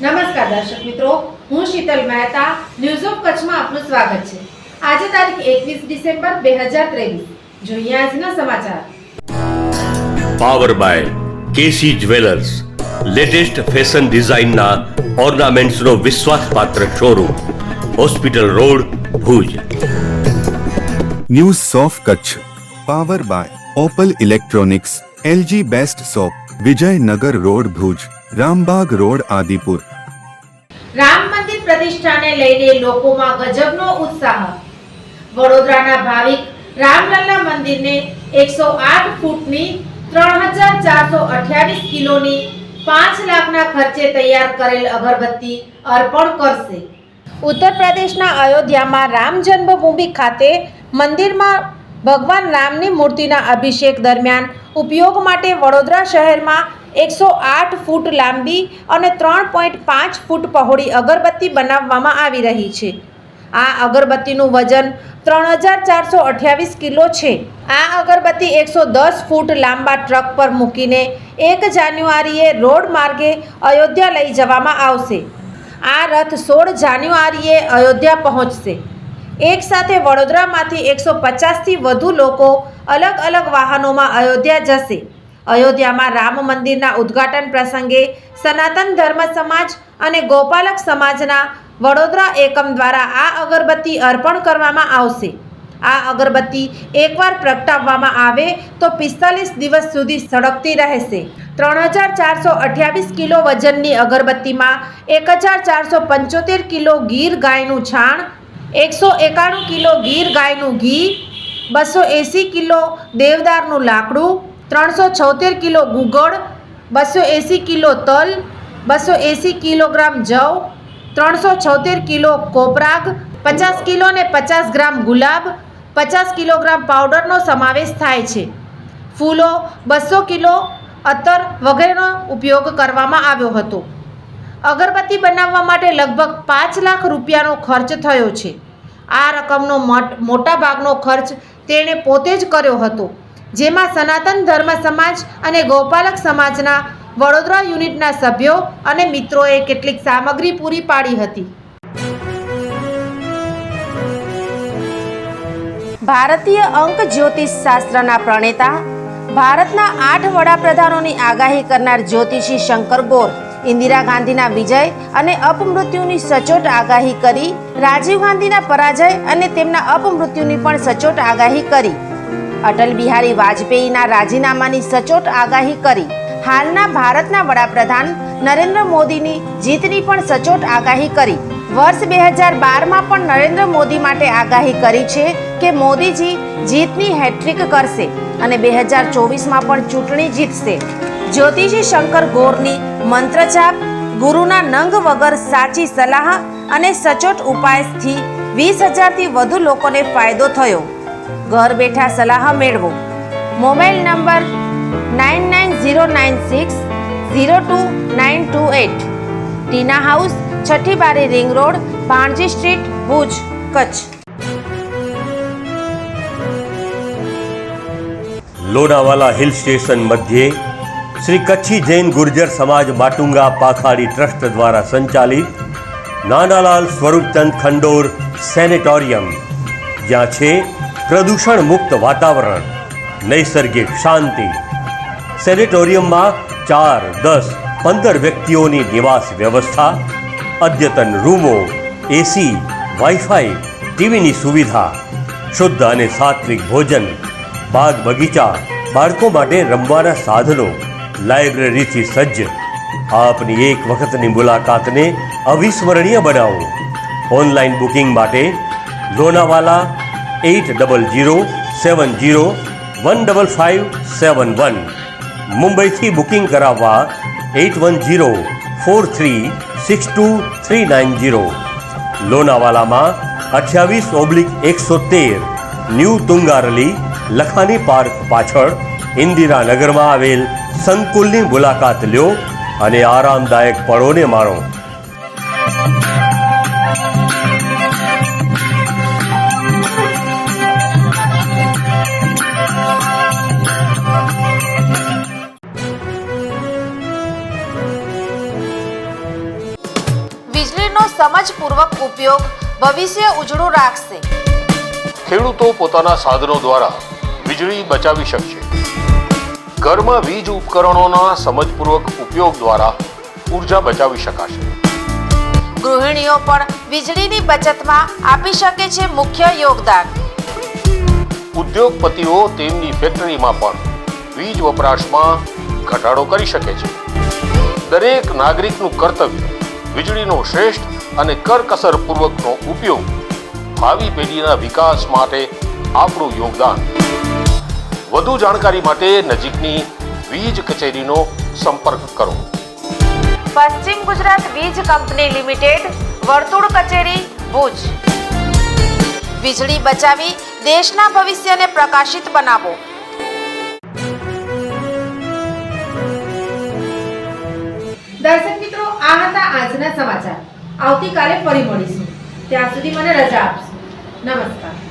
નમસ્કાર દર્શક મિત્રો, હું શીતલ મહેતા ન્યૂઝ ઓફ કચ્છમાં આપનું સ્વાગત છે। આજે તારીખ 21 ડિસેમ્બર 2023। જોઈએ આજના સમાચાર। Power by K C jewellers, latest fashion ડિઝાઇનના ઓર્નામેન્ટ્સનો વિશ્વાસપાત્ર showroom, hospital road, Bhuj. News of Kutch power by Opal electronics, LG best shop, Vijaynagar road, Bhuj, Rambagh road, Adipur. Ram મંદિર પ્રતિષ્ઠાને લઈને લોકોમાં ગજબનો ઉત્સાહ। વડોદરાના ભાવિક રામલલ્લા મંદિરને 108 ફૂટની 3428 કિલોની 5 લાખના ખર્ચે તૈયાર કરેલ અગરબત્તી અર્પણ કરશે। ઉત્તર પ્રદેશના અયોધ્યામાં રામ જન્મભૂમિ ખાતે મંદિરમાં ભગવાન રામની મૂર્તિના અભિષેક દરમિયાન ઉપયોગ માટે વડોદરા શહેરમાં 108 ફૂટ લાંબી અને 3.5 ફૂટ પહોળી અગરબત્તી બનાવવામાં આવી રહી છે। આ અગરબત્તીનું વજન 3428 કિલો છે। આ અગરબત્તી 110 ફૂટ લાંબા ટ્રક પર મૂકીને 1 જાન્યુઆરીએ રોડ માર્ગે અયોધ્યા લઈ જવામાં આવશે। આ રથ 16 જાન્યુઆરીએ અયોધ્યા પહોંચશે। એક સાથે વડોદરામાંથી 150થી વધુ લોકો અલગ અલગ વાહનોમાં અયોધ્યા જશે। અયોધ્યામાં રામ મંદિરના ઉદ્ઘાટન પ્રસંગે સનાતન ધર્મ સમાજ અને ગોપાલક સમાજના વડોદરા એકમ દ્વારા આ અગરબત્તી અર્પણ કરવામાં આવશે। આ અગરબત્તી એકવાર પ્રગટાવવામાં આવે તો 45 દિવસ સુધી સળગતી રહેશે। 3428 કિલો વજનની અગરબત્તીમાં 1475 કિલો ગીર ગાયનું છાણ, 191 કિલો ગીર ગાયનું ઘી, 280 કિલો દેવદારનું લાકડું, 376 કિલો ગુગળ, 280 કિલો તલ, 280 કિલોગ્રામ જવ, 376 કિલો કોપરાગ, 50 કિલો ને 50 ગ્રામ ગુલાબ, 50 કિલોગ્રામ પાવડરનો સમાવેશ થાય છે। ફૂલો, 200 કિલો અત્તર વગેરેનો ઉપયોગ કરવામાં આવ્યો હતો। અગરબત્તી બનાવવા માટે લગભગ 5 લાખ રૂપિયાનો ખર્ચ થયો છે। આ રકમનો મોટા ભાગનો ખર્ચ તેણે પોતે જ કર્યો હતો, જેમાં સનાતન ધર્મ સમાજ અને ગોપાલક સમાજના વડોદરા યુનિટના સભ્યો અને મિત્રોએ કેટલીક સામગ્રી પૂરી પાડી હતી। ભારતીય અંક જ્યોતિષ શાસ્ત્રના પ્રણેતા, ભારતના 8 વડાપ્રધાનોની આગાહી કરનાર જ્યોતિષી શંકર ગોર ઇન્દિરા ગાંધીના વિજય અને અપમૃત્યુની સચોટ આગાહી કરી, રાજીવ ગાંધીના પરાજય અને તેમના અપમૃત્યુની પણ સચોટ આગાહી કરી, અટલ બિહારી વાજપેયીના રાજીનામાની સચોટ આગાહી કરી, હાલના ભારતના વડાપ્રધાન નરેન્દ્ર મોદીની જીતની પણ સચોટ આગાહી કરી। વર્ષ 2012માં પણ નરેન્દ્ર મોદી માટે આગાહી કરી છે કે મોદીજી જીતની હેટ્રિક કરશે અને 2024માં પણ ચૂંટણી જીતશે। જ્યોતિષી શંકર ગોરની મંત્રજાપ, ગુરુના નંગ વગર સાચી સલાહ અને સચોટ ઉપાયથી 20,000થી વધુ લોકોને ફાયદો થયો। ઘર બેઠા સલાહ મેળવો। Mobile number 9909602928। ટીના હાઉસ, છઠ્ઠી બારી ring road, Bhanji street, Bhuj, Kutch. Lonavala hill station मध्ये श्री कच्छी जैन गुर्जर समाज बाटुंगा पाखाड़ी ट्रस्ट द्वारा संचालित नानालाल स्वरूपचंद खंडोर सेनेटोरियम, ज्यां छे प्रदूषण मुक्त वातावरण, नैसर्गिक शांति। सेनेटोरियम में 4, 10, 15 व्यक्तिओनी निवास व्यवस्था, अद्यतन रूमो, एसी, वाईफाई, टीवी सुविधा, शुद्ध और सात्विक भोजन, बाग बगीचा, बाळको माटे रमवाना साधनों, लाइब्रेरी थी सज्ज। आपनी एक वखतनी मुलाकात ने अविस्मरणीय बनावो। ऑनलाइन बुकिंग माटे लोनावाला 8070715571, मुंबई थी बुकिंग करावा 8104362390। लोनावाला में 28/113 न्यू तुंगारली लखानी पार्क पाछळ इंदिरा नगर में आवेल संकुलनी मुलाकात ल्यो અને આરામદાયક પળોને માણો। સમજપૂર્વક ઉપયોગ ભવિષ્ય ઉજળું રાખશે. ખેડૂતો પોતાના સાધનો દ્વારા વીજળી બચાવી શકશે. ઘરમાં વીજ ઉપકરણોના સમજપૂર્વક ઉપયોગ દ્વારા ઉર્જા બચાવી શકાશે. ગૃહિણીઓ પણ વીજળીની બચતમાં આપી શકે છે મુખ્ય યોગદાન. ઉદ્યોગપતિઓ તેમની ફેક્ટરીમાં પણ વીજ વપરાશમાં ઘટાડો કરી શકે છે. દરેક નાગરિકનું કર્તવ્ય વીજળીનો શ્રેષ્ઠ અને કરકસરપૂર્વકનો ઉપયોગ ભાવિ પેઢીના વિકાસ માટે આપણું યોગદાન. વધુ જાણકારી માટે નજીકની વીજ કચેરીનો સંપર્ક કરો. પશ્ચિમ ગુજરાત વીજ કંપની લિમિટેડ, વર્તુળ કચેરી, ભુજ. વીજળી બચાવી દેશના ભવિષ્યને પ્રકાશિત બનાવો. દર્શક મિત્રો, આ હતા આજના સમાચાર. આવતીકાલે ફરી મળીશું. ત્યાં સુધી મને રજા આપશો. નમસ્કાર.